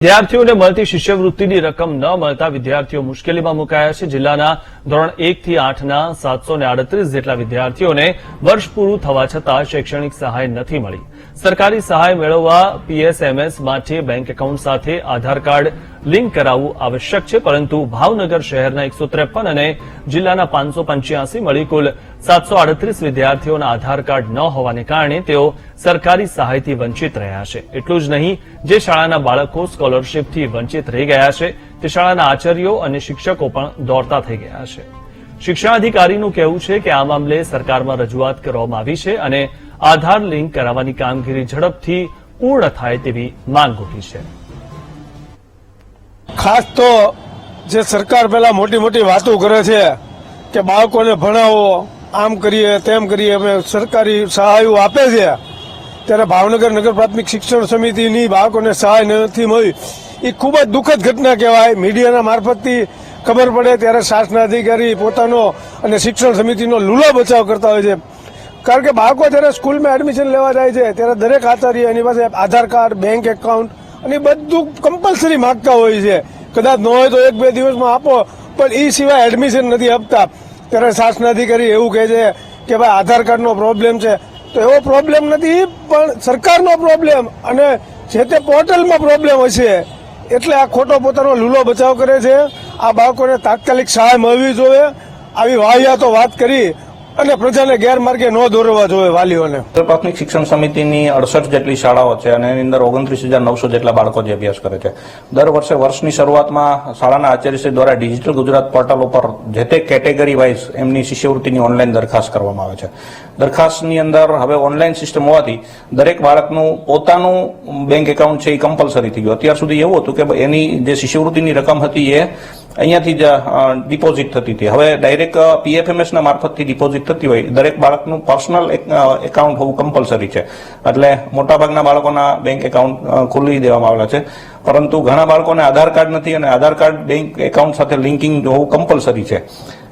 વિદ્યાર્થીઓને મળતી શિષ્યવૃત્તિની રકમ ન મળતા વિદ્યાર્થીઓ મુશ્કેલીમાં મુકાયા છે। જિલ્લાના ધોરણ 1 થી 8ના 738 જેટલા વિદ્યાર્થીઓને વર્ષ પૂરું થવા છતાં શૈક્ષણિક સહાય નથી મળી। સરકારી સહાય મેળવવા પીએસએમએસ માટે બેંક એકાઉન્ટ સાથે આધાર કાર્ડ લિંક કરાવવું આવશ્યક છે, પરંતુ ભાવનગર શહેરના 153 અને જિલ્લાના 585 મળી કુલ 738 વિદ્યાર્થીઓના આધાર કાર્ડ ન હોવાને કારણે તેઓ સરકારી સહાયથી વંચિત રહ્યા છે। એટલું જ નહીં, જે શાળાના બાળકો સ્કોલરશીપથી વંચિત રહી ગયા છે તે શાળાના આચાર્યો અને શિક્ષકો પણ દોડતા થઈ ગયા છે। શિક્ષણાધિકારીનું કહેવું છે કે આ મામલે સરકારમાં રજૂઆત કરવામાં આવી છે અને આધાર લિંક કરાવવાની કામગીરી ઝડપથી પૂર્ણ થાય તેવી માંગ ઉઠી છે। ખાસ તો જે સરકાર પહેલા મોટી મોટી વાતો કરે છે કે બાળકોને ભણાવો, આમ કરીએ તેમ કરીએ, અમે સરકારી સહાયો આપે છે, ત્યારે ભાવનગર નગર પ્રાથમિક શિક્ષણ સમિતિની બાળકોને સહાય નથી મળી, એ ખૂબ જ દુઃખદ ઘટના કહેવાય। મીડિયાના મારફતથી ખબર પડે ત્યારે શાસના અધિકારી પોતાનો અને શિક્ષણ સમિતિનો લૂલો બચાવ કરતા હોય છે। કારણ કે બાળકો જ્યારે સ્કૂલમાં એડમિશન લેવા જાય છે ત્યારે દરેક આચાર્ય એની પાસે આધાર કાર્ડ, બેંક એકાઉન્ટ અને બધું કમ્પલસરી માંગતા હોય છે। કદાચ ન હોય તો 1-2 દિવસમાં આપો, પણ એ સિવાય એડમિશન નથી આપતા। ત્યારે શાસના અધિકારી એવું કહે છે કે ભાઈ આધાર કાર્ડનો પ્રોબ્લેમ છે, તો એવો પ્રોબ્લેમ નથી, પણ સરકારનો પ્રોબ્લેમ અને જે તે પોર્ટલમાં પ્રોબ્લેમ હશે, એટલે આ ખોટો પોતાનો લૂલો બચાવ કરે છે। આ બાળકોને તાત્કાલિક સહાય મળવી જોઈએ, આવી વાહિયાતો વાત કરી અને પ્રજાને ગેરમાર્ગે ન દોરવા જોઈએ વાલીઓને। પ્રાથમિક શિક્ષણ સમિતિની 68 જેટલી શાળાઓ છે અને એની અંદર 29,900 જેટલા બાળકો જે અભ્યાસ કરે છે। દર વર્ષે વર્ષની શરૂઆતમાં શાળાના આચાર્યશ્રી દ્વારા ડિજિટલ ગુજરાત પોર્ટલ ઉપર જે તે કેટેગરી વાઇઝ એમની શિષ્યવૃત્તિની ઓનલાઈન દરખાસ્ત કરવામાં આવે છે। દરખાસ્તની અંદર હવે ઓનલાઈન સિસ્ટમ હોવાથી દરેક બાળકનું પોતાનું બેંક એકાઉન્ટ છે એ કમ્પલસરી થઈ ગયું। અત્યાર સુધી એવું હતું કે એની જે શિષ્યવૃત્તિની રકમ હતી એ અહીંયાથી જ ડિપોઝિટ થતી હતી, હવે ડાયરેક્ટ પીએફએમએસના મારફતથી ડિપોઝિટ થતી હોય। દરેક બાળકનું પર્સનલ એકાઉન્ટ હોવું કમ્પલસરી છે, એટલે મોટાભાગના બાળકોના બેંક એકાઉન્ટ ખોલી દેવામાં આવેલા છે, પરંતુ ઘણા બાળકોને આધાર કાર્ડ નથી અને આધાર કાર્ડ બેંક એકાઉન્ટ સાથે લિંકિંગ હોવું કમ્પલસરી છે।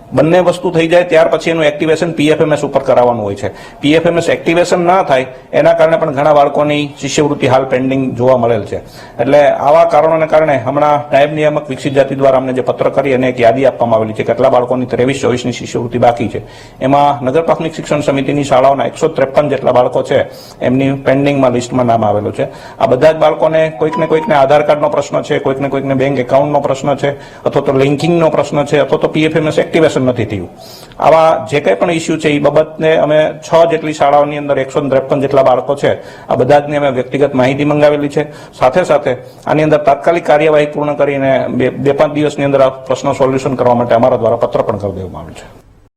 બંને વસ્તુ થઈ જાય ત્યાર પછી એનું એક્ટિવેશન પીએફએમએસ ઉપર કરાવવાનું હોય છે। પીએફએમએસ એક્ટિવેશન ના થાય એના કારણે પણ ઘણા બાળકોની શિષ્યવૃત્તિ હાલ પેન્ડિંગ જોવા મળેલ છે। એટલે આવા કારણોને કારણે હમણાં નાયબ નિયામક વિકસિત જાતિ દ્વારા અમને જે પત્ર કરી અને એક યાદી આપવામાં આવેલી છે કેટલા બાળકોની 23-24ની શિષ્યવૃત્તિ બાકી છે, એમાં નગર પ્રાથમિક શિક્ષણ સમિતિની શાળાઓના 153 જેટલા બાળકો છે એમની પેન્ડિંગમાં લિસ્ટમાં નામ આવેલું છે। આ બધા જ બાળકોને કોઈકને આધાર કાર્ડનો પ્રશ્ન છે, કોઈકને બેંક એકાઉન્ટનો પ્રશ્ન છે, અથવા તો લિંકિંગનો પ્રશ્ન છે, અથવા તો પીએફએમએસ એક્ટિવેશન નથી થયું। આવા જે કંઈ પણ ઇસ્યુ છે એ બાબતને અમે 6 જેટલી શાળાઓની અંદર 153 જેટલા બાળકો છે આ બધા જને અમે વ્યક્તિગત માહિતી મંગાવેલી છે। સાથે સાથે આની અંદર તાત્કાલિક કાર્યવાહી પૂર્ણ કરીને 2-5 દિવસની અંદર આ પ્રશ્નો સોલ્યુશન કરવા માટે અમારા દ્વારા પત્ર પણ કરી દેવામાં આવ્યું છે।